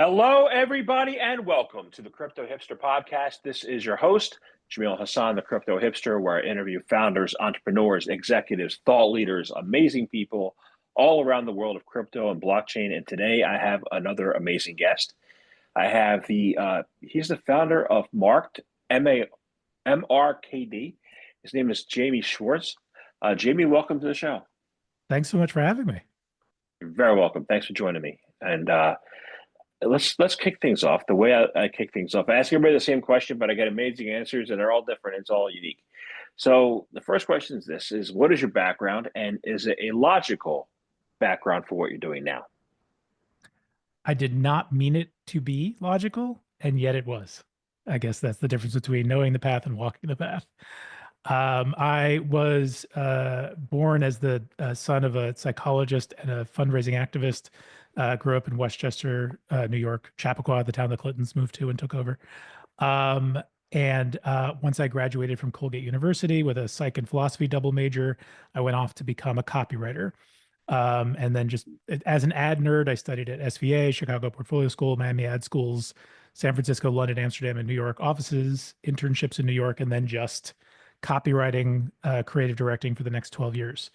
Hello, everybody, and welcome to the Crypto Hipster Podcast. This is your host, Jamil Hassan, the Crypto Hipster, where I interview founders, entrepreneurs, executives, thought leaders, amazing people all around the world of crypto and blockchain. And today I have another amazing guest. I have he's the founder of Marked, MRKD. His name is Jamie Schwartz. Jamie, welcome to the show. Thanks so much for having me. You're very welcome. Thanks for joining me. And let's kick things off the way I kick things off. I ask everybody the same question, but I get amazing answers, and they're all different. It's all unique. So the first question is this: is what is your background, and is it a logical background for what you're doing now? I did not mean it to be logical, and yet it was. I guess that's the difference between knowing the path and walking the path. I was born as the son of a psychologist and a fundraising activist. Grew up in Westchester, New York, Chappaqua, the town the Clintons moved to and took over. And once I graduated from Colgate University with a psych and philosophy double major, I went off to become a copywriter. And then just as an ad nerd, I studied at SVA, Chicago Portfolio School, Miami Ad Schools, San Francisco, London, Amsterdam, and New York offices, internships in New York, and then just copywriting, creative directing for the next 12 years.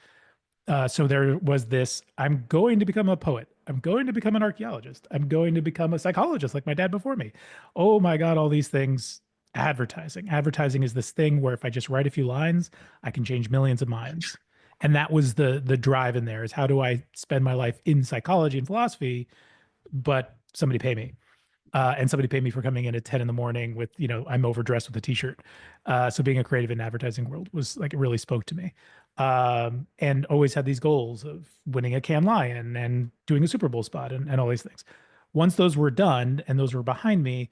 So there was this, I'm going to become a poet. I'm going to become an archaeologist. I'm going to become a psychologist like my dad before me. Oh my God, all these things. Advertising. Advertising is this thing where if I just write a few lines, I can change millions of minds. And that was the drive in there is how do I spend my life in psychology and philosophy, but somebody pay me. And somebody paid me for coming in at 10 in the morning with, I'm overdressed with a t-shirt. So being a creative in advertising world was like, it really spoke to me. And always had these goals of winning a Cannes Lion and doing a Super Bowl spot and all these things. Once those were done and those were behind me,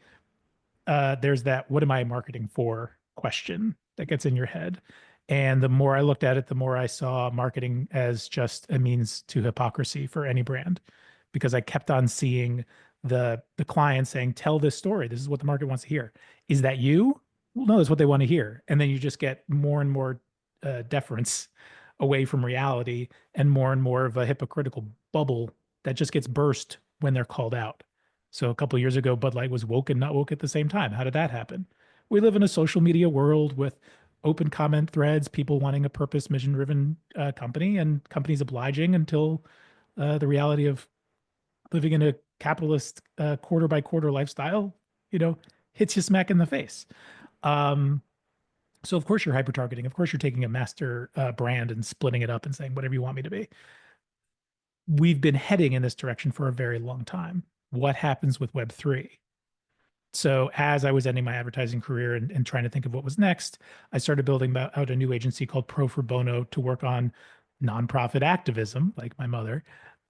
there's that, what am I marketing for question that gets in your head. And the more I looked at it, the more I saw marketing as just a means to hypocrisy for any brand, because I kept on seeing the client saying, tell this story. This is what the market wants to hear. Is that you? Well, no, that's what they want to hear. And then you just get more and more deference away from reality and more of a hypocritical bubble that just gets burst when they're called out. So a couple of years ago, Bud Light was woke and not woke at the same time. How did that happen? We live in a social media world with open comment threads, people wanting a purpose, mission-driven company, and companies obliging until the reality of living in a capitalist quarter by quarter lifestyle, hits you smack in the face. So of course you're hyper targeting. Of course you're taking a master brand and splitting it up and saying whatever you want me to be. We've been heading in this direction for a very long time. What happens with Web3? So as I was ending my advertising career and trying to think of what was next, I started building out a new agency called Pro for Bono to work on nonprofit activism, like my mother,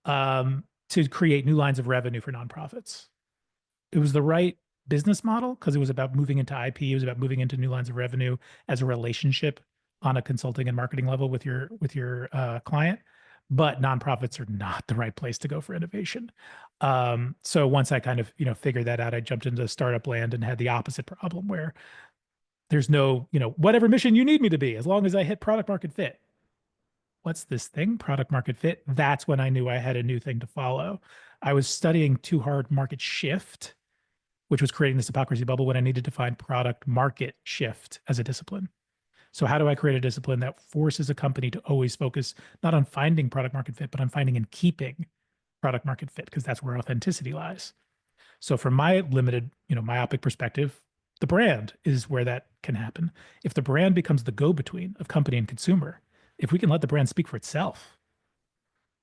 to create new lines of revenue for nonprofits. It was the right business model because it was about moving into IP. It was about moving into new lines of revenue as a relationship on a consulting and marketing level with your client. But nonprofits are not the right place to go for innovation. So once I kind of figured that out, I jumped into startup land and had the opposite problem where there's no whatever mission you need me to be as long as I hit product market fit. What's this thing? Product market fit. That's when I knew I had a new thing to follow. I was studying too hard market shift, which was creating this hypocrisy bubble when I needed to find product market shift as a discipline. So how do I create a discipline that forces a company to always focus not on finding product market fit, but on finding and keeping product market fit, because that's where authenticity lies. So from my limited, myopic perspective, the brand is where that can happen. If the brand becomes the go-between of company and consumer, if we can let the brand speak for itself,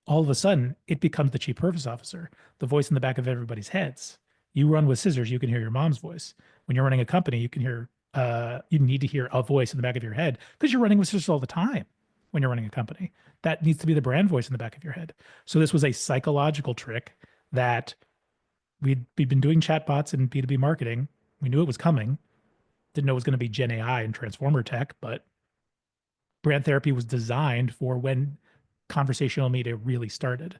all of a sudden it becomes the chief purpose officer, the voice in the back of everybody's heads. You run with scissors, you can hear your mom's voice. When you're running a company, you need to hear a voice in the back of your head because you're running with scissors all the time when you're running a company. That needs to be the brand voice in the back of your head. So this was a psychological trick that we'd been doing chatbots and B2B marketing. We knew it was coming. Didn't know it was going to be Gen AI and transformer tech, but brand therapy was designed for when conversational media really started.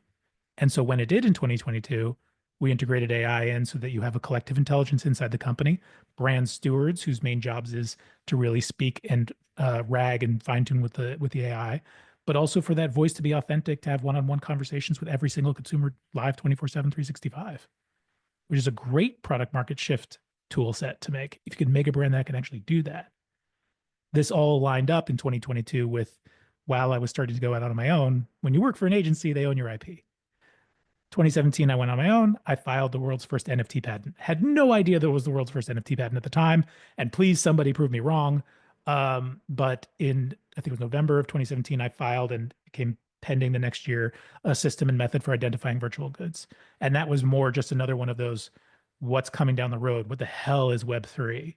And so when it did in 2022, we integrated AI in so that you have a collective intelligence inside the company, brand stewards whose main jobs is to really speak and rag and fine tune with the AI, but also for that voice to be authentic, to have one-on-one conversations with every single consumer live 24/7, 365. which is a great product market shift tool set to make. If you can make a brand that can actually do that, this all lined up in 2022 with while I was starting to go out on my own. When you work for an agency, they own your IP. 2017, I went on my own. I filed the world's first NFT patent. Had no idea there was the world's first NFT patent at the time. And please, somebody prove me wrong. But in, I think it was November of 2017, I filed and became pending the next year a system and method for identifying virtual goods. And that was more just another one of those, what's coming down the road? What the hell is Web3?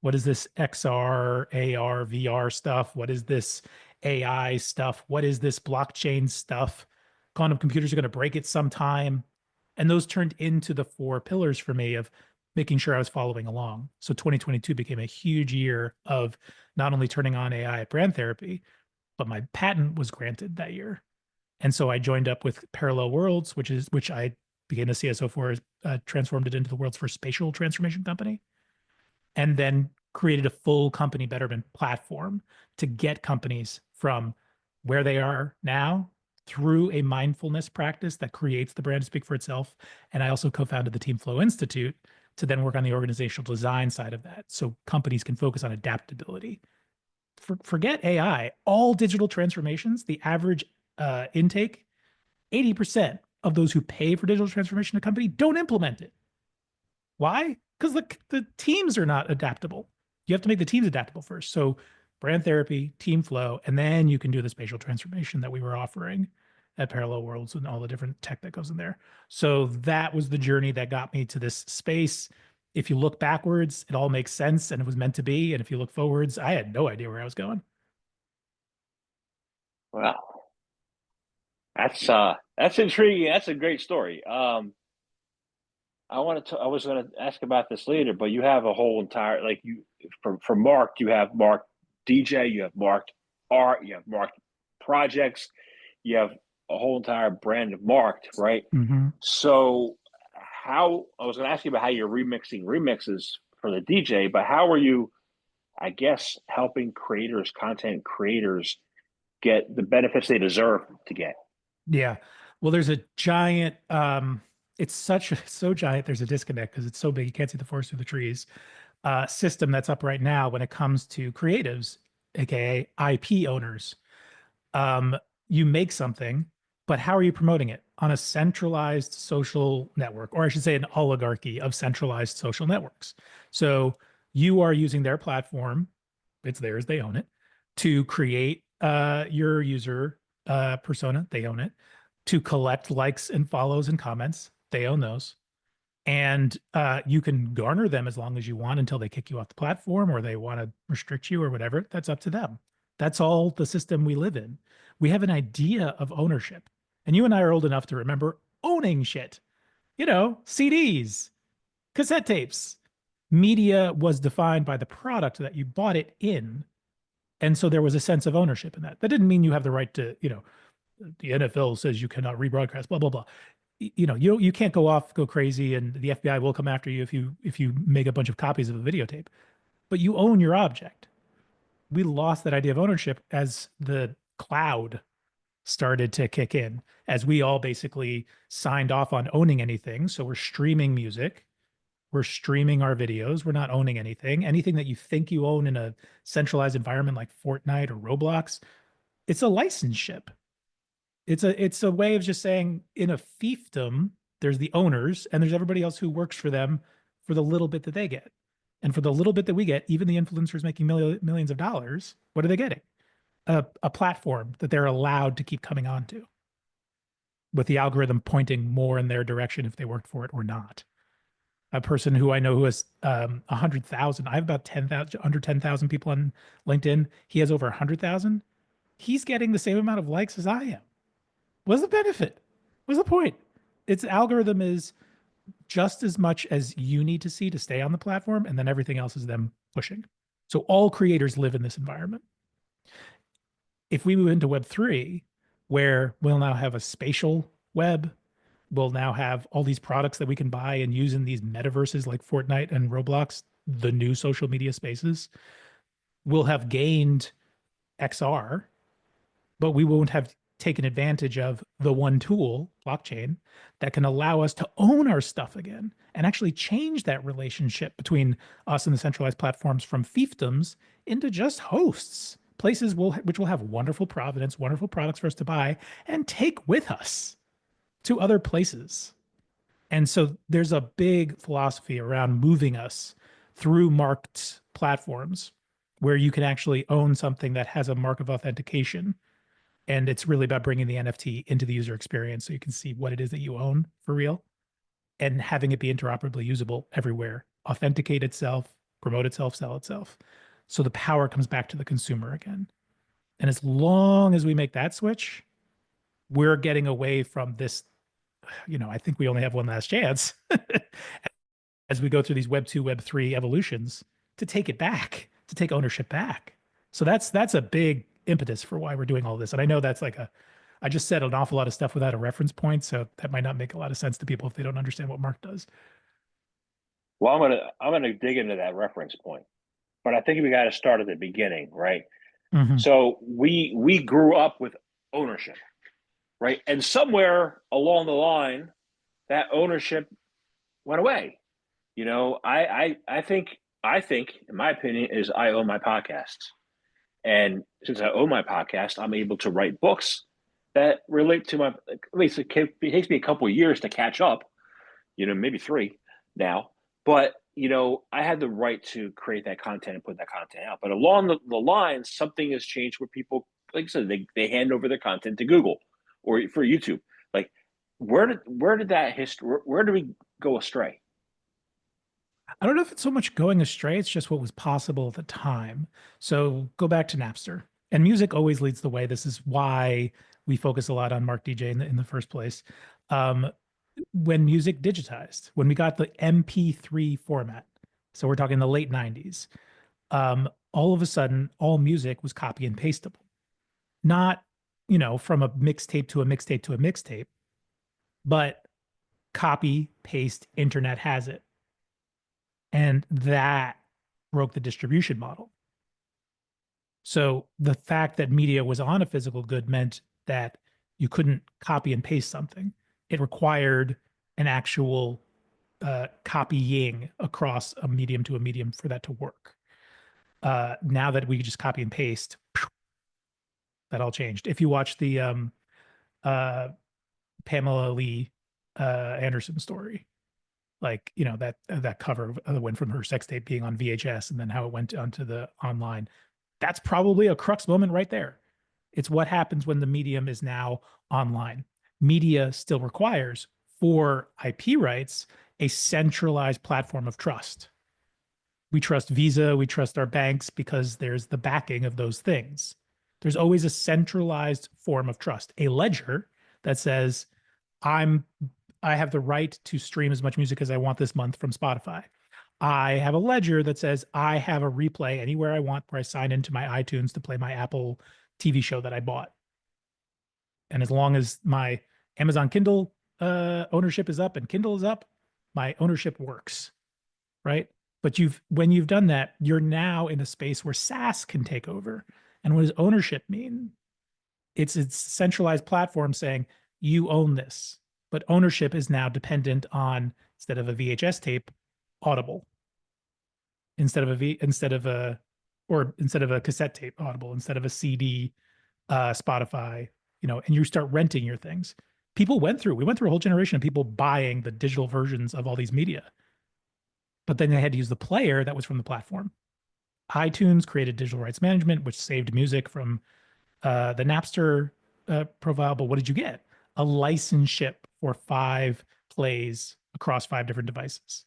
What is this XR, AR, VR stuff? What is this AI stuff? What is this blockchain stuff? Quantum computers are going to break it sometime. And those turned into the 4 pillars for me of making sure I was following along. So 2022 became a huge year of not only turning on AI at Brand Therapy, but my patent was granted that year. And so I joined up with Parallel Worlds, which I became the CSO for, transformed it into the world's first spatial transformation company, and then created a full company betterment platform to get companies from where they are now through a mindfulness practice that creates the brand to speak for itself. And I also co-founded the Team Flow Institute to then work on the organizational design side of that, so companies can focus on adaptability. Forget AI, all digital transformations, the average intake, 80% of those who pay for digital transformation in a company don't implement it. Why? Because the teams are not adaptable. You have to make the teams adaptable first. So Brand Therapy, Team Flow, and then you can do the spatial transformation that we were offering at Parallel Worlds and all the different tech that goes in there. So that was the journey that got me to this space. If you look backwards, it all makes sense and it was meant to be. And if you look forwards, I had no idea where I was going. Wow. That's intriguing. That's a great story. I was going to ask about this later, but you have a whole entire, like, you for Mark, you have Mark DJ, you have Mark Art, you have Mark Projects, you have a whole entire brand of Marked, right? Mm-hmm. So how, I was going to ask you about how you're remixing remixes for the DJ, but how are you, I guess, helping creators, content creators, get the benefits they deserve to get? Yeah. Well, there's a giant, it's so giant, there's a disconnect because it's so big, you can't see the forest through the trees. System that's up right now when it comes to creatives, aka IP owners. You make something, but how are you promoting it? On a centralized social network, or I should say an oligarchy of centralized social networks. So you are using their platform, it's theirs, they own it, to create your user persona, they own it, to collect likes and follows and comments, they own those. And you can garner them as long as you want until they kick you off the platform or they want to restrict you or whatever. That's up to them. That's all the system we live in. We have an idea of ownership. And you and I are old enough to remember owning shit. You know, CDs, cassette tapes. Media was defined by the product that you bought it in. And so there was a sense of ownership in that. That didn't mean you have the right to, you know, the NFL says you cannot rebroadcast, blah, blah, blah. You know, you can't go crazy, and the FBI will come after you if you make a bunch of copies of a videotape. But you own your object. We lost that idea of ownership as the cloud started to kick in, as we all basically signed off on owning anything. So we're streaming music, we're streaming our videos, we're not owning anything. Anything that you think you own in a centralized environment like Fortnite or Roblox, it's a license ship. It's a way of just saying in a fiefdom, there's the owners and there's everybody else who works for them for the little bit that they get. And for the little bit that we get, even the influencers making millions of dollars, what are they getting? A platform that they're allowed to keep coming onto, with the algorithm pointing more in their direction if they worked for it or not. A person who I know who has 100,000, I have about 10,000, under 10,000 people on LinkedIn. He has over 100,000. He's getting the same amount of likes as I am. What's the benefit? What's the point? Its algorithm is just as much as you need to see to stay on the platform, and then everything else is them pushing. So all creators live in this environment. If we move into Web3, where we'll now have a spatial web, we'll now have all these products that we can buy and use in these metaverses like Fortnite and Roblox, the new social media spaces, we'll have gained XR, but we won't have taken advantage of the one tool, blockchain, that can allow us to own our stuff again and actually change that relationship between us and the centralized platforms from fiefdoms into just hosts, places which will have wonderful provenance, wonderful products for us to buy and take with us to other places. And so there's a big philosophy around moving us through marked platforms where you can actually own something that has a mark of authentication. And it's really about bringing the NFT into the user experience so you can see what it is that you own for real and having it be interoperably usable everywhere, authenticate itself, promote itself, sell itself. So the power comes back to the consumer again. And as long as we make that switch, we're getting away from this. I think we only have one last chance as we go through these Web 2, Web 3 evolutions to take it back, to take ownership back. So that's a big impetus for why we're doing all this. And I know that's I just said an awful lot of stuff without a reference point, so that might not make a lot of sense to people if they don't understand what Mark does. Well, I'm gonna dig into that reference point, but I think we got to start at the beginning, right? Mm-hmm. So we grew up with ownership, right? And somewhere along the line, that ownership went away. I think in my opinion is I own my podcasts. And since I own my podcast, I'm able to write books that relate to at least it takes me a couple of years to catch up, maybe 3 now. But, I had the right to create that content and put that content out. But along the lines, something has changed where people, like I said, they hand over their content to Google or for YouTube. Like, where did that history, where do we go astray? I don't know if it's so much going astray, it's just what was possible at the time. So go back to Napster. And music always leads the way. This is why we focus a lot on Mark DJ in the first place. When music digitized, when we got the MP3 format, so we're talking the late 90s, all of a sudden, all music was copy and pasteable. Not, from a mixtape to a mixtape to a mixtape, but copy, paste, internet has it. And that broke the distribution model. So the fact that media was on a physical good meant that you couldn't copy and paste something. It required an actual copying across a medium to a medium for that to work. Now that we just copy and paste, that all changed. If you watch the Pamela Lee Anderson story, that cover went from her sex tape being on VHS and then how it went onto the online. That's probably a crux moment right there. It's what happens when the medium is now online. Media still requires, for IP rights, a centralized platform of trust. We trust Visa, we trust our banks because there's the backing of those things. There's always a centralized form of trust, a ledger that says, I have the right to stream as much music as I want this month from Spotify. I have a ledger that says I have a replay anywhere I want where I sign into my iTunes to play my Apple TV show that I bought. And as long as my Amazon Kindle ownership is up and Kindle is up, my ownership works, right? But when you've done that, you're now in a space where SaaS can take over. And what does ownership mean? It's a centralized platform saying you own this, but ownership is now dependent on, instead of a VHS tape, Audible. Instead of a cassette tape, Audible. Instead of a CD, Spotify. And you start renting your things. We went through a whole generation of people buying the digital versions of all these media, but then they had to use the player that was from the platform. iTunes created digital rights management, which saved music from the Napster profile. But what did you get? A license ship for 5 plays across 5 different devices.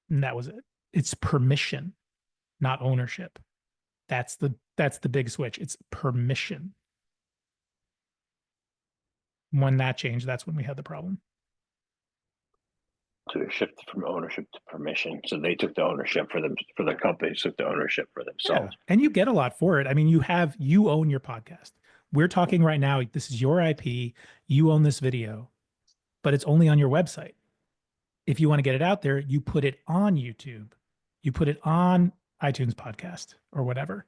And that was it. It's permission, not ownership. That's the big switch. It's permission. When that changed, that's when we had the problem. To shift from ownership to permission. So they took the ownership for the companies took the ownership for themselves. Yeah. And you get a lot for it. I mean, you own your podcast. We're talking right now. This is your IP. You own this video, but it's only on your website. If you want to get it out there, you put it on YouTube. You put it on iTunes podcast or whatever.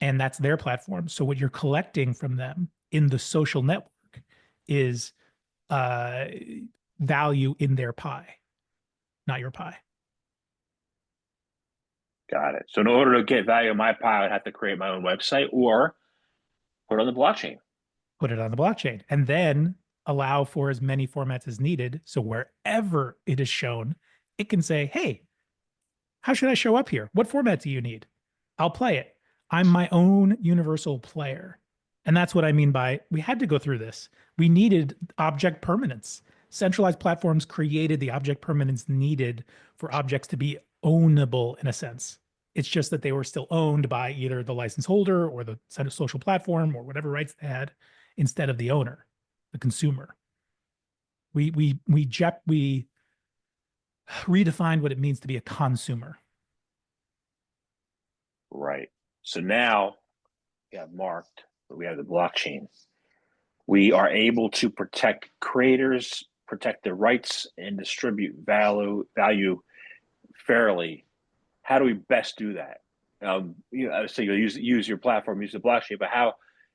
And that's their platform. So what you're collecting from them in the social network is value in their pie, not your pie. Got it. So in order to get value in my pie, I'd have to create my own website or put it on the blockchain. Put it on the blockchain, and then allow for as many formats as needed. So wherever it is shown, it can say, hey, how should I show up here? What format do you need? I'll play it. I'm my own universal player. And that's what I mean by we had to go through this. We needed object permanence. Centralized platforms created the object permanence needed for objects to be ownable in a sense. It's just that they were still owned by either the license holder or the social platform or whatever rights they had instead of the owner, the consumer. We redefined what it means to be a consumer. Right. So now we have marked, but we have the blockchain. We are able to protect creators, protect their rights, and distribute value fairly. How do we best do that? So you use your platform, use the blockchain, but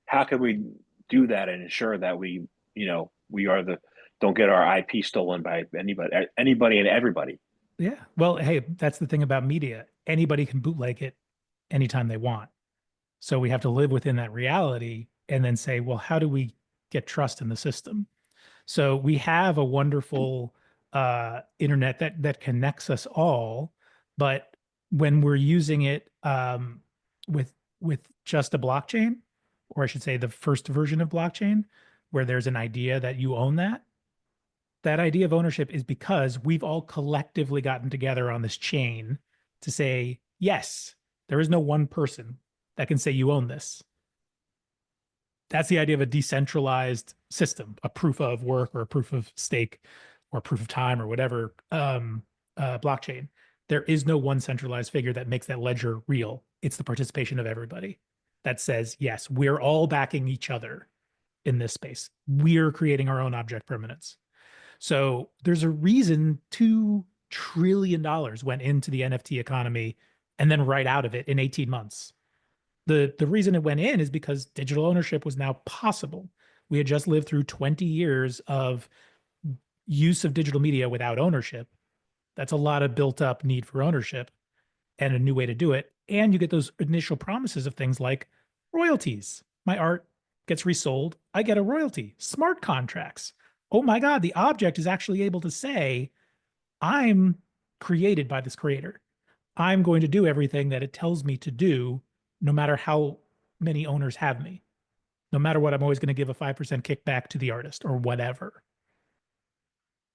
how can we do that and ensure that we don't get our IP stolen by anybody and everybody? Yeah. Well, hey, that's the thing about media. Anybody can bootleg it anytime they want. So we have to live within that reality and then say, well, how do we get trust in the system? So we have a wonderful internet that connects us all, but when we're using it with just a blockchain, or I should say the first version of blockchain, where there's an idea that you own that idea of ownership is because we've all collectively gotten together on this chain to say, yes, there is no one person that can say you own this. That's the idea of a decentralized system, a proof of work or a proof of stake or proof of time or whatever blockchain. There is no one centralized figure that makes that ledger real. It's the participation of everybody that says, yes, we're all backing each other in this space. We're creating our own object permanence. So there's a reason $2 trillion went into the NFT economy and then right out of it in 18 months. The reason it went in is because digital ownership was now possible. We had just lived through 20 years of use of digital media without ownership. That's a lot of built up need for ownership and a new way to do it. And you get those initial promises of things like royalties. My art gets resold. I get a royalty. Smart contracts. Oh my God, the object is actually able to say, I'm created by this creator. I'm going to do everything that it tells me to do, no matter how many owners have me. No matter what, I'm always going to give a 5% kickback to the artist or whatever.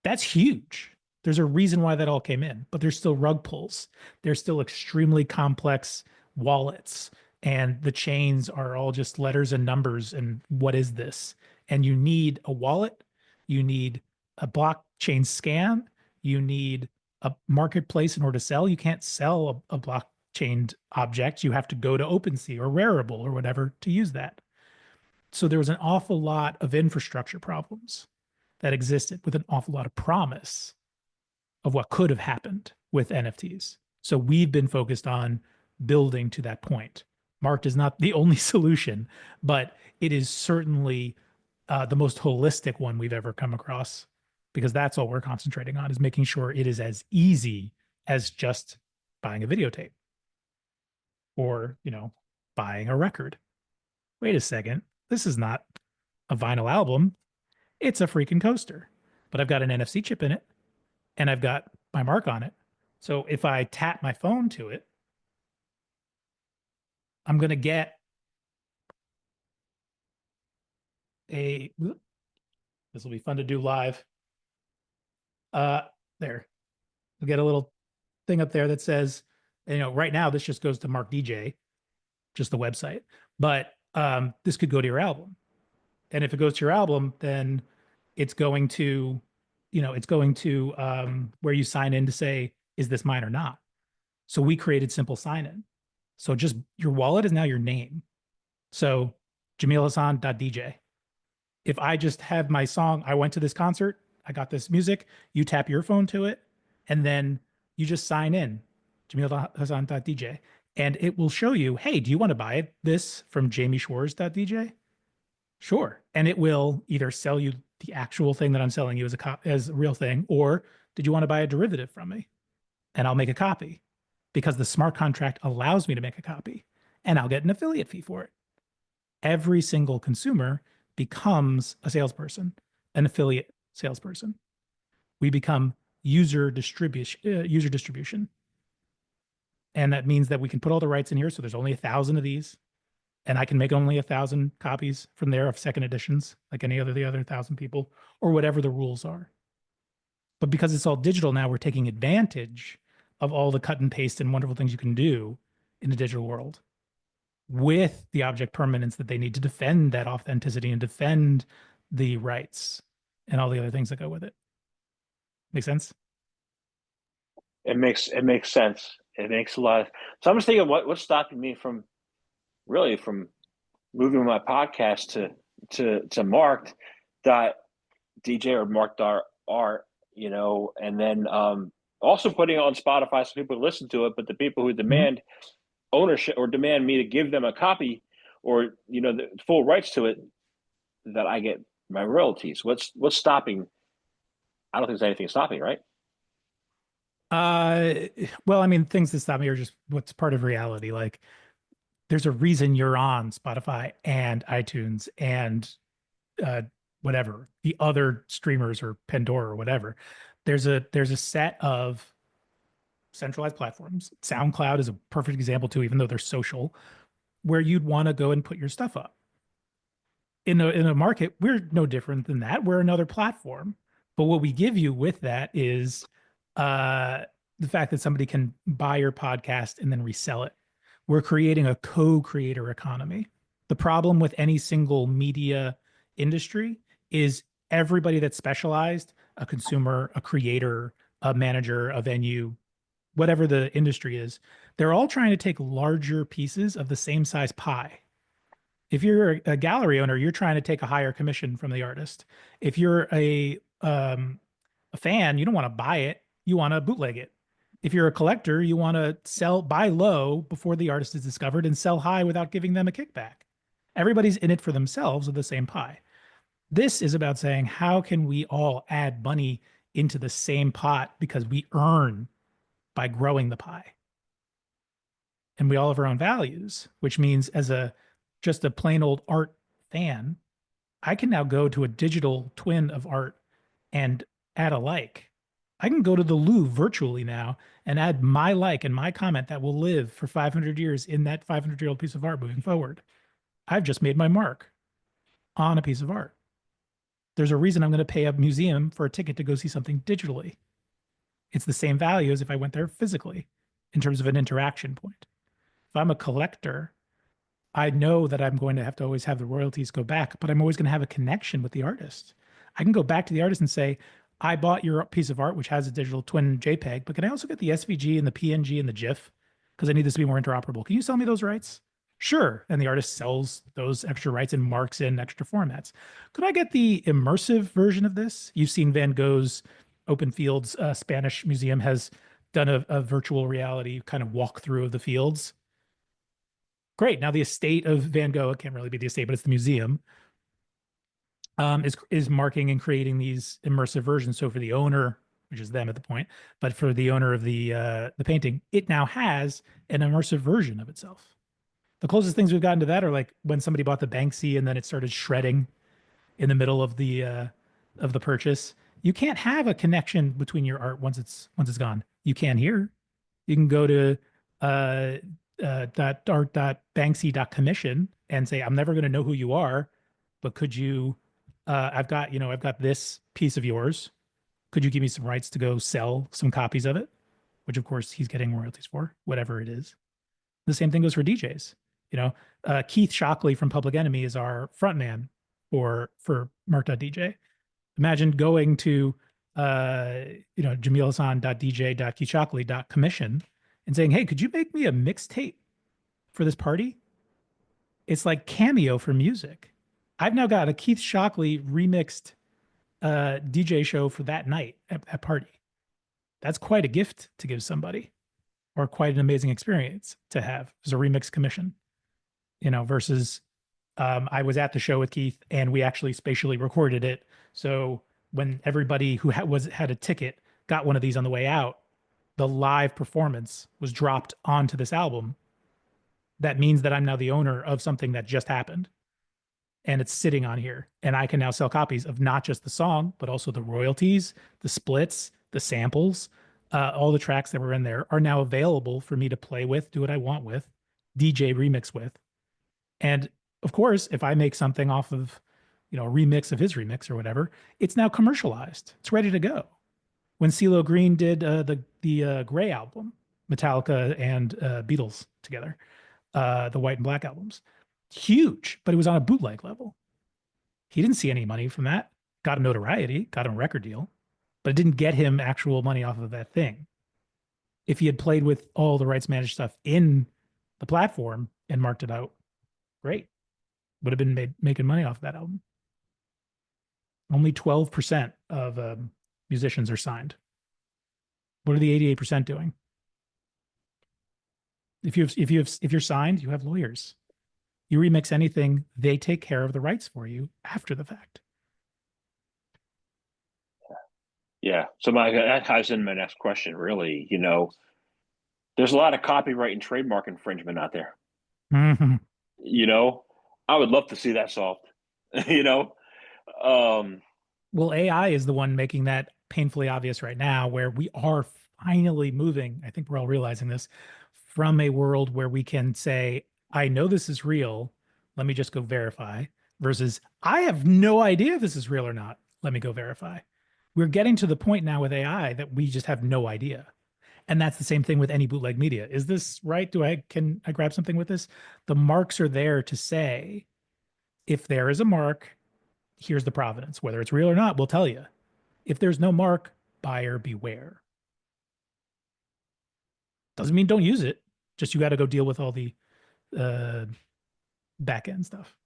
That's huge. There's a reason why that all came in, but there's still rug pulls. There's still extremely complex wallets, and the chains are all just letters and numbers. And what is this? And you need a wallet. You need a blockchain scan. You need a marketplace in order to sell. You can't sell a blockchain object. You have to go to OpenSea or Rarible or whatever to use that. So there was an awful lot of infrastructure problems that existed with an awful lot of promise of what could have happened with NFTs. So we've been focused on building to that point. Marked is not the only solution, but it is certainly the most holistic one we've ever come across, because that's all we're concentrating on, is making sure it is as easy as just buying a videotape or, buying a record. Wait a second, this is not a vinyl album. It's a freaking coaster, but I've got an NFC chip in it and I've got my mark on it. So if I tap my phone to it, I'm going to get this will be fun to do live. There. We'll get a little thing up there that says, right now this just goes to Mark DJ, just the website, but this could go to your album. And if it goes to your album, then it's going to, where you sign in to say, is this mine or not? So we created simple sign in. So just your wallet is now your name. So JamilHassan.dj. If I just have my song, I went to this concert, I got this music, you tap your phone to it, and then you just sign in, JamilHassan.dj, and it will show you, hey, do you want to buy this from JamieSchwartz.dj? Sure. And it will either sell you the actual thing that I'm selling you as a real thing, or did you want to buy a derivative from me? And I'll make a copy because the smart contract allows me to make a copy and I'll get an affiliate fee for it. Every single consumer becomes a salesperson, an affiliate salesperson. We become user distribution. And that means that we can put all the rights in here. So there's only 1,000 of these. And I can make only 1,000 copies from there of second editions, like any other the other 1,000 people, or whatever the rules are. But because it's all digital now, we're taking advantage of all the cut and paste and wonderful things you can do in the digital world with the object permanence that they need to defend that authenticity and defend the rights and all the other things that go with it. Make sense? It makes sense. It makes a lot of, so I'm just thinking what's stopping me from moving my podcast to marked dot DJ or marked art, and then also putting it on Spotify so people listen to it, but the people who demand ownership or demand me to give them a copy or the full rights to it, that I get my royalties. What's stopping? I don't think there's anything stopping, right? Well, I mean, things that stop me are just what's part of reality. Like, there's a reason you're on Spotify and iTunes and whatever the other streamers or Pandora or whatever. There's a set of centralized platforms. SoundCloud is a perfect example too, even though they're social, where you'd want to go and put your stuff up. In a market, we're no different than that. We're another platform. But what we give you with that is the fact that somebody can buy your podcast and then resell it. We're creating a co-creator economy. The problem with any single media industry is everybody that's specialized, a consumer, a creator, a manager, a venue, whatever the industry is, they're all trying to take larger pieces of the same size pie. If you're a gallery owner, you're trying to take a higher commission from the artist. If you're a fan, you don't want to buy it, you want to bootleg it. If you're a collector, you want to buy low before the artist is discovered and sell high without giving them a kickback. Everybody's in it for themselves of the same pie. This is about saying, how can we all add money into the same pot because we earn by growing the pie? And we all have our own values, which means as just a plain old art fan, I can now go to a digital twin of art and add a like. I can go to the Louvre virtually now and add my like and my comment that will live for 500 years in that 500-year-old piece of art moving forward. I've just made my mark on a piece of art. There's a reason I'm going to pay a museum for a ticket to go see something digitally. It's the same value as if I went there physically in terms of an interaction point. If I'm a collector, I know that I'm going to have to always have the royalties go back, but I'm always going to have a connection with the artist. I can go back to the artist and say, I bought your piece of art, which has a digital twin JPEG, but can I also get the SVG and the PNG and the GIF? Because I need this to be more interoperable. Can you sell me those rights? Sure. And the artist sells those extra rights and marks in extra formats. Could I get the immersive version of this? You've seen Van Gogh's Open Fields Spanish Museum has done a virtual reality kind of walkthrough of the fields. Great. Now the estate of Van Gogh, it can't really be the estate, but it's the museum, is marking and creating these immersive versions. So for the owner, which is them at the point, but for the owner of the painting, it now has an immersive version of itself. The closest things we've gotten to that are like when somebody bought the Banksy and then it started shredding in the middle of the purchase. You can't have a connection between your art once it's gone. You can here. You can go to art.banksy.commission and say, I'm never going to know who you are, but could you, I've got this piece of yours. Could you give me some rights to go sell some copies of it? Which of course he's getting royalties for, whatever it is. The same thing goes for DJs. Keith Shockley from Public Enemy is our frontman for Mark.dj. Imagine going to jamilhassan.dj.keithshockley.commission and saying, hey, could you make me a mixtape for this party? It's like Cameo for music. I've now got a Keith Shockley remixed DJ show for that night at that party. That's quite a gift to give somebody, or quite an amazing experience to have as a remix commission, versus I was at the show with Keith, and we actually spatially recorded it. So when everybody who had a ticket got one of these on the way out, the live performance was dropped onto this album. That means that I'm now the owner of something that just happened, and it's sitting on here, and I can now sell copies of not just the song, but also the royalties, the splits, the samples, all the tracks that were in there are now available for me to play with, do what I want with, DJ remix with. And of course, if I make something off of, a remix of his remix or whatever, it's now commercialized. It's ready to go. When CeeLo Green did the Gray album, Metallica and Beatles together, the White and Black albums, huge, but it was on a bootleg level. He didn't see any money from that. Got him notoriety, got him a record deal, but it didn't get him actual money off of that thing. If he had played with all the rights managed stuff in the platform and marked it out, great. Would have been making money off of that album. Only 12% of musicians are signed. What are the 88% doing? If you're signed, you have lawyers. You remix anything, they take care of the rights for you after the fact. Yeah. So that ties in my next question, really. There's a lot of copyright and trademark infringement out there. Mm-hmm. I would love to see that solved. you know, Well, AI is the one making that painfully obvious right now, where we are finally moving. I think we're all realizing this from a world where we can say, I know this is real. Let me just go verify versus I have no idea if this is real or not. Let me go verify. We're getting to the point now with AI that we just have no idea. And that's the same thing with any bootleg media. Is this right? Can I grab something with this? The marks are there to say, if there is a mark, here's the provenance. Whether it's real or not, we'll tell you. If there's no mark, buyer beware. Doesn't mean don't use it. Just you got to go deal with all the back end stuff.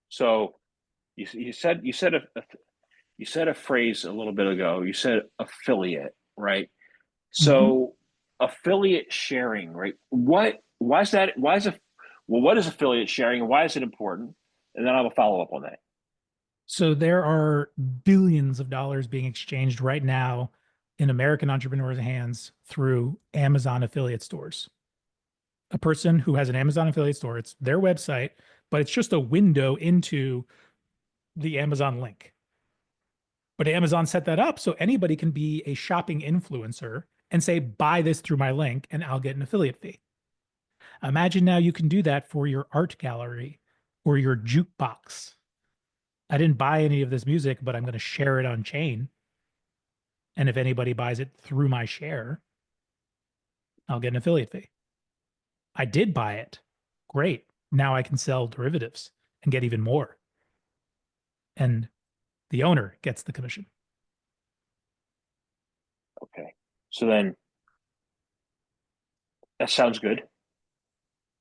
So you said a phrase a little bit ago. You said affiliate, right? So affiliate sharing, right? Why is that? What is affiliate sharing and why is it important? And then I will follow up on that. So there are billions of dollars being exchanged right now in American entrepreneurs' hands through Amazon affiliate stores. A person who has an Amazon affiliate store, it's their website, but it's just a window into the Amazon link. But Amazon set that up so anybody can be a shopping influencer and say, buy this through my link and I'll get an affiliate fee. Imagine now you can do that for your art gallery or your jukebox. I didn't buy any of this music, but I'm going to share it on chain. And if anybody buys it through my share, I'll get an affiliate fee. I did buy it. Great. Now I can sell derivatives and get even more. And the owner gets the commission. Okay. So then that sounds good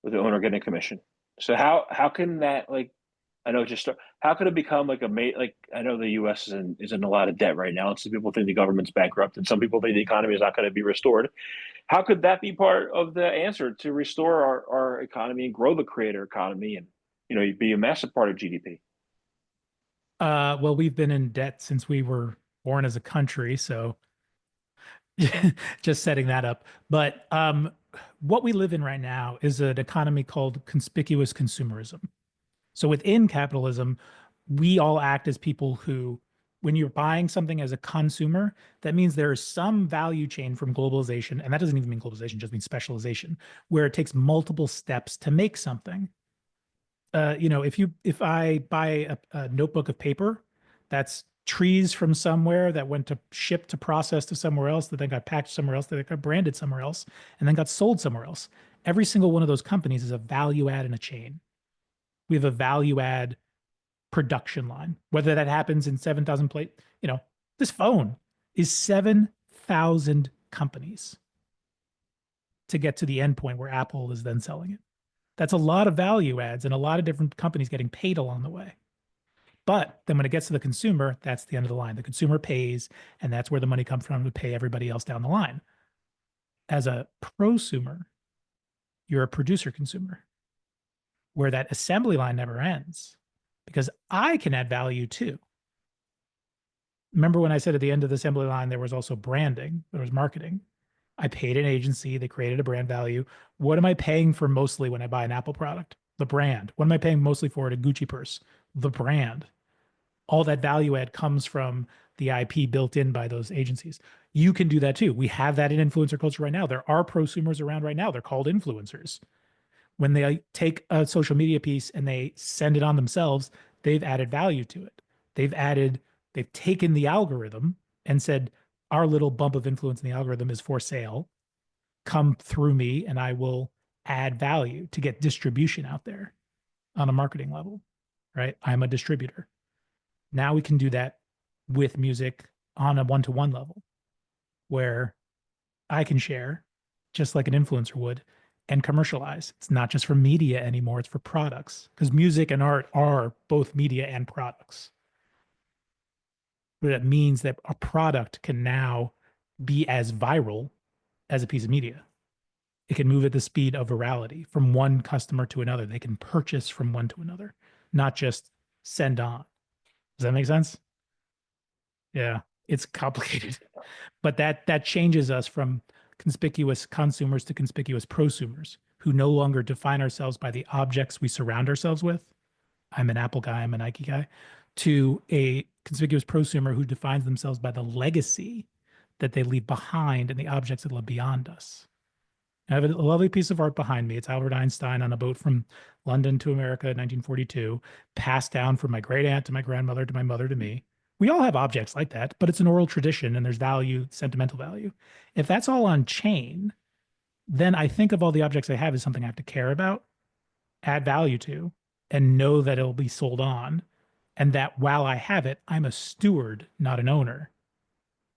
with the owner getting a commission. So how can that I know just how could it become like I know the U.S. is in a lot of debt right now, and some people think the government's bankrupt, and some people think the economy is not going to be restored. How could that be part of the answer to restore our economy and grow the creator economy and be a massive part of GDP? Well, we've been in debt since we were born as a country, so just setting that up. But what we live in right now is an economy called conspicuous consumerism. So within capitalism, we all act as people who, when you're buying something as a consumer, that means there is some value chain from globalization, and that doesn't even mean globalization, just means specialization, where it takes multiple steps to make something. If I buy a notebook of paper, that's trees from somewhere that went to ship to process to somewhere else, that then got packed somewhere else, that then got branded somewhere else, and then got sold somewhere else. Every single one of those companies is a value add in a chain. We have a value add production line, whether that happens in 7,000 plate, this phone is 7,000 companies to get to the endpoint where Apple is then selling it. That's a lot of value adds and a lot of different companies getting paid along the way. But then when it gets to the consumer, that's the end of the line. The consumer pays, and that's where the money comes from to pay everybody else down the line. As a prosumer, you're a producer consumer, where that assembly line never ends because I can add value too. Remember when I said at the end of the assembly line, there was also branding, there was marketing. I paid an agency, they created a brand value. What am I paying for mostly when I buy an Apple product? The brand. What am I paying mostly for at a Gucci purse? The brand. All that value add comes from the IP built in by those agencies. You can do that too. We have that in influencer culture right now. There are prosumers around right now. They're called influencers. When they take a social media piece and they send it on themselves, they've added value to it. They've taken the algorithm and said, our little bump of influence in the algorithm is for sale. Come through me and I will add value to get distribution out there on a marketing level, right? I'm a distributor. Now we can do that with music on a one-to-one level where I can share just like an influencer would and commercialize. It's not just for media anymore, it's for products because music and art are both media and products. But that means that a product can now be as viral as a piece of media. It can move at the speed of virality from one customer to another. They can purchase from one to another, not just send on. Does that make sense? Yeah, it's complicated. But that changes us from conspicuous consumers to conspicuous prosumers who no longer define ourselves by the objects we surround ourselves with. I'm an Apple guy, I'm a Nike guy, to a conspicuous prosumer who defines themselves by the legacy that they leave behind and the objects that live beyond us. I have a lovely piece of art behind me. It's Albert Einstein on a boat from London to America in 1942, passed down from my great aunt to my grandmother to my mother to me. We all have objects like that, but it's an oral tradition and there's value, sentimental value. If that's all on chain, then I think of all the objects I have as something I have to care about, add value to, and know that it'll be sold on. And that while I have it, I'm a steward, not an owner,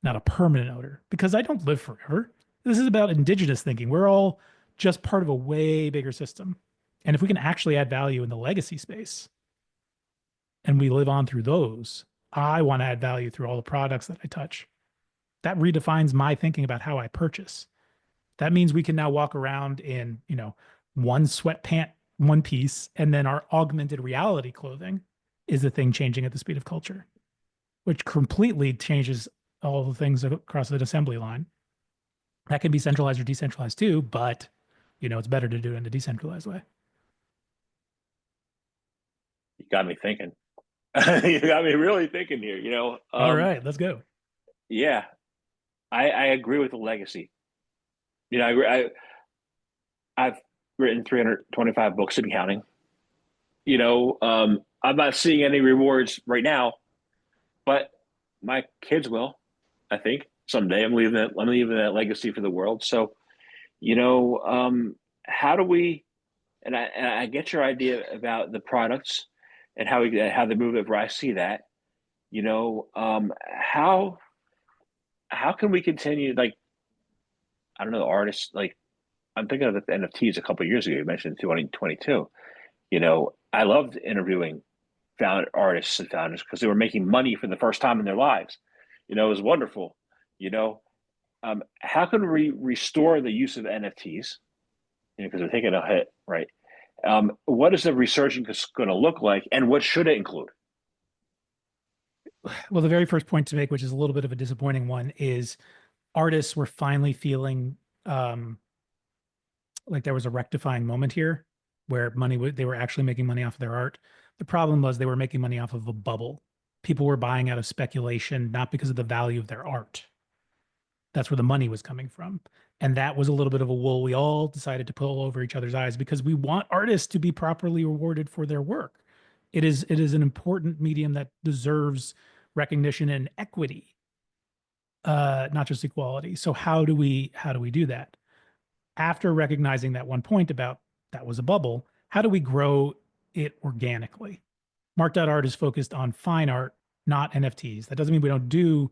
not a permanent owner, because I don't live forever. This is about indigenous thinking. We're all just part of a way bigger system. And if we can actually add value in the legacy space and we live on through those, I want to add value through all the products that I touch. That redefines my thinking about how I purchase. That means we can now walk around in, one sweatpant, one piece, and then our augmented reality clothing is the thing changing at the speed of culture, which completely changes all the things across the assembly line. That can be centralized or decentralized too, but it's better to do it in a decentralized way. You got me thinking. You got me really thinking here. All right, let's go. Yeah, I agree with the legacy. I agree. I've written 325 books and counting. I'm not seeing any rewards right now, but my kids will, I think. Someday I'm leaving that legacy for the world. So, how do we? And I get your idea about the products and how they move it. Where I see that, how can we continue? Like, I don't know, artists. Like, I'm thinking of the NFTs a couple of years ago. You mentioned 2022. I loved interviewing artists and founders because they were making money for the first time in their lives. It was wonderful. How can we restore the use of NFTs? Because they're taking a hit, right? What is the resurgence going to look like, and what should it include? Well, the very first point to make, which is a little bit of a disappointing one, is artists were finally feeling like there was a rectifying moment here where they were actually making money off of their art. The problem was they were making money off of a bubble. People were buying out of speculation, not because of the value of their art. That's where the money was coming from. And that was a little bit of a wool we all decided to pull over each other's eyes because we want artists to be properly rewarded for their work. It is an important medium that deserves recognition and equity, not just equality. So how do we do that? After recognizing that one point about that was a bubble, how do we grow it organically? Mark.art is focused on fine art, not NFTs. That doesn't mean we don't do,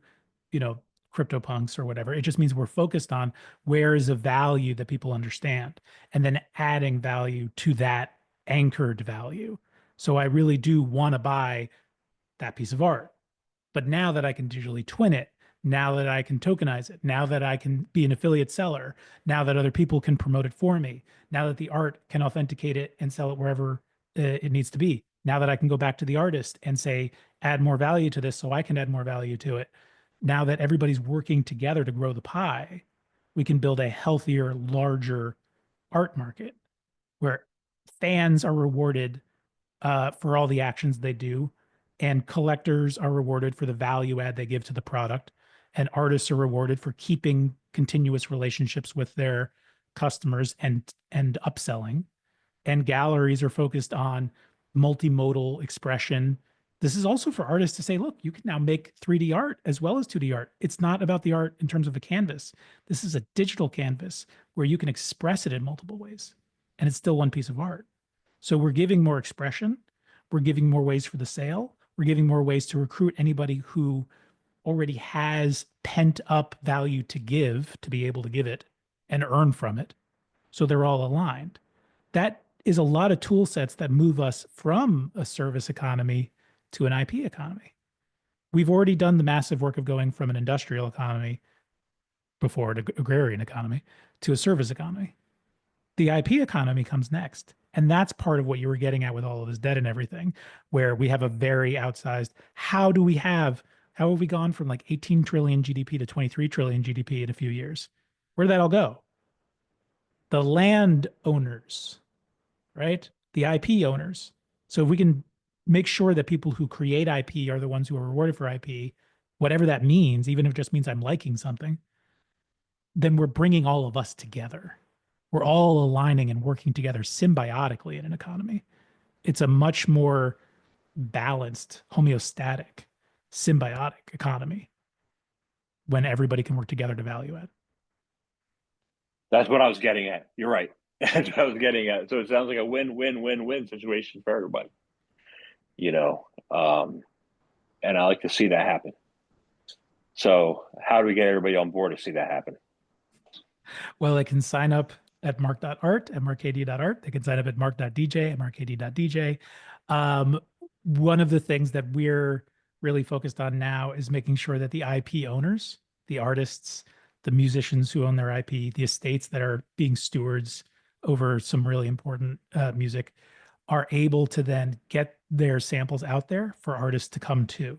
CryptoPunks or whatever. It just means we're focused on where is a value that people understand and then adding value to that anchored value. So I really do want to buy that piece of art. But now that I can digitally twin it, now that I can tokenize it, now that I can be an affiliate seller, now that other people can promote it for me, now that the art can authenticate it and sell it wherever it needs to be, now that I can go back to the artist and say, add more value to this so I can add more value to it. Now that everybody's working together to grow the pie, we can build a healthier, larger art market where fans are rewarded for all the actions they do, and collectors are rewarded for the value add they give to the product, and artists are rewarded for keeping continuous relationships with their customers and upselling, and galleries are focused on multimodal expression. This is also for artists to say, look, you can now make 3D art as well as 2D art. It's not about the art in terms of a canvas. This is a digital canvas where you can express it in multiple ways, and it's still one piece of art. So we're giving more expression. We're giving more ways for the sale. We're giving more ways to recruit anybody who already has pent up value to give, to be able to give it and earn from it. So they're all aligned. That is a lot of tool sets that move us from a service economy to an IP economy. We've already done the massive work of going from an industrial economy before, an agrarian economy, to a service economy. The IP economy comes next. And that's part of what you were getting at with all of this debt and everything, where we have a very outsized, how have we gone from like 18 trillion GDP to 23 trillion GDP in a few years? Where did that all go? The land owners, right? The IP owners. So if we can make sure that people who create IP are the ones who are rewarded for IP, whatever that means, even if it just means I'm liking something, then we're bringing all of us together. We're all aligning and working together symbiotically in an economy. It's a much more balanced, homeostatic, symbiotic economy when everybody can work together to value add. That's what I was getting at. You're right. That's what I was getting at. So it sounds like a win-win-win-win situation for everybody. You know, and I like to see that happen. So how do we get everybody on board to see that happen? Well, they can sign up at mark.art, at markad.art. They can sign up at mark.dj, at markad.dj. One of the things that we're really focused on now is making sure that the IP owners, the artists, the musicians who own their IP, the estates that are being stewards over some really important music, are able to then get their samples out there for artists to come to.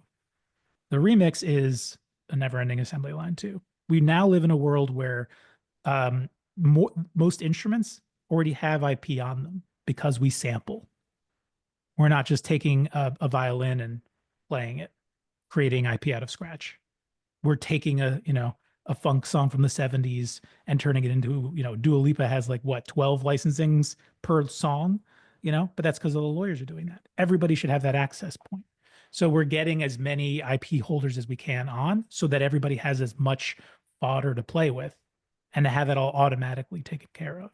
The remix is a never-ending assembly line too. We now live in a world where most instruments already have IP on them because we sample. We're not just taking a violin and playing it, creating IP out of scratch. We're taking a funk song from the 70s and turning it into, Dua Lipa has like what, 12 licensings per song, but that's because all the lawyers are doing that. Everybody should have that access point. So we're getting as many IP holders as we can on so that everybody has as much fodder to play with and to have it all automatically taken care of.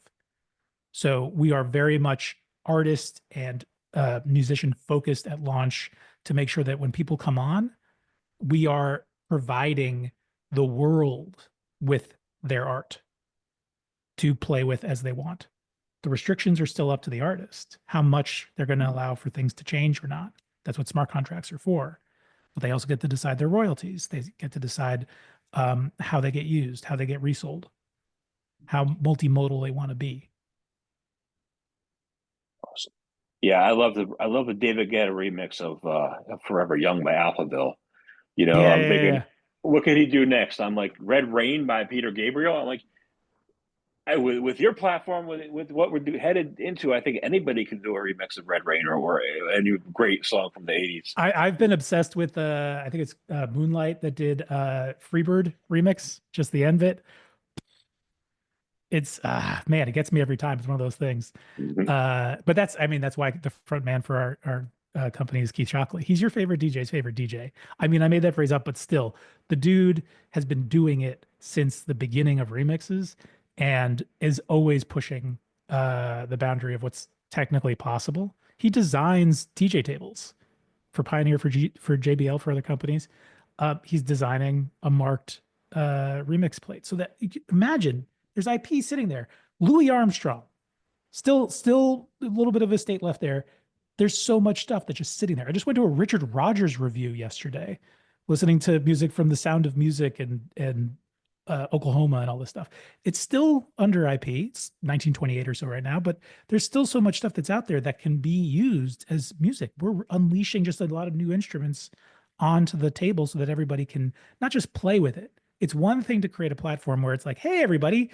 So we are very much artist and musician focused at launch to make sure that when people come on, we are providing the world with their art to play with as they want. The restrictions are still up to the artist, how much they're going to allow for things to change or not. That's what smart contracts are for. But they also get to decide their royalties. They get to decide how they get used, how they get resold, how multimodal they want to be. Awesome. Yeah, I love the David Guetta remix of Forever Young by Alphaville. I'm thinking, what could he do next? I'm like, Red Rain by Peter Gabriel. I'm like, with your platform, with what we're headed into, I think anybody can do a remix of Red Rain or a new great song from the 80s. I've been obsessed with, I think it's Moonlight that did Freebird remix, just the end of it. It's man, it gets me every time. It's one of those things. Mm-hmm. But that's why the front man for our company is Keith Shockley. He's your favorite DJ's favorite DJ. I mean, I made that phrase up, but still, the dude has been doing it since the beginning of remixes and is always pushing the boundary of what's technically possible. He designs DJ tables for Pioneer, for JBL, for other companies. He's designing a marked remix plate so that imagine there's IP sitting there. Louis Armstrong, still a little bit of estate left there. There's so much stuff that's just sitting there. I just went to a Richard Rogers review yesterday listening to music from The Sound of Music and Oklahoma and all this stuff. It's still under IP. It's 1928 or so right now, but there's still so much stuff that's out there that can be used as music. We're unleashing just a lot of new instruments onto the table so that everybody can not just play with it. It's one thing to create a platform where it's like, hey, everybody,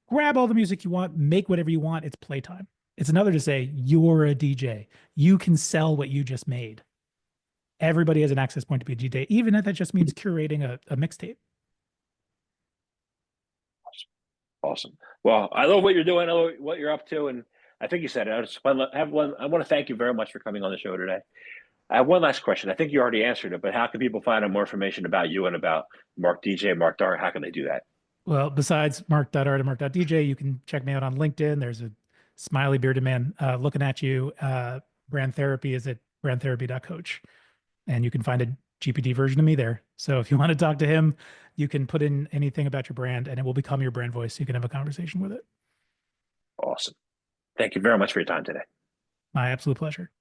grab all the music you want, make whatever you want. It's playtime. It's another to say, you're a DJ. You can sell what you just made. Everybody has an access point to be a DJ, even if that just means curating a mixtape. Awesome. Well, I love what you're doing, I love what you're up to, and I think you said it. I want to thank you very much for coming on the show today. I have one last question. I think you already answered it, but how can people find out more information about you and about Mark DJ, Mark Dart? How can they do that? Well, besides mark.art and mark.dj, you can check me out on LinkedIn. There's a smiley bearded man looking at you. Brand Therapy is at brandtherapy.coach. And you can find a GPT version of me there. So if you want to talk to him, you can put in anything about your brand and it will become your brand voice. You can have a conversation with it. Awesome. Thank you very much for your time today. My absolute pleasure.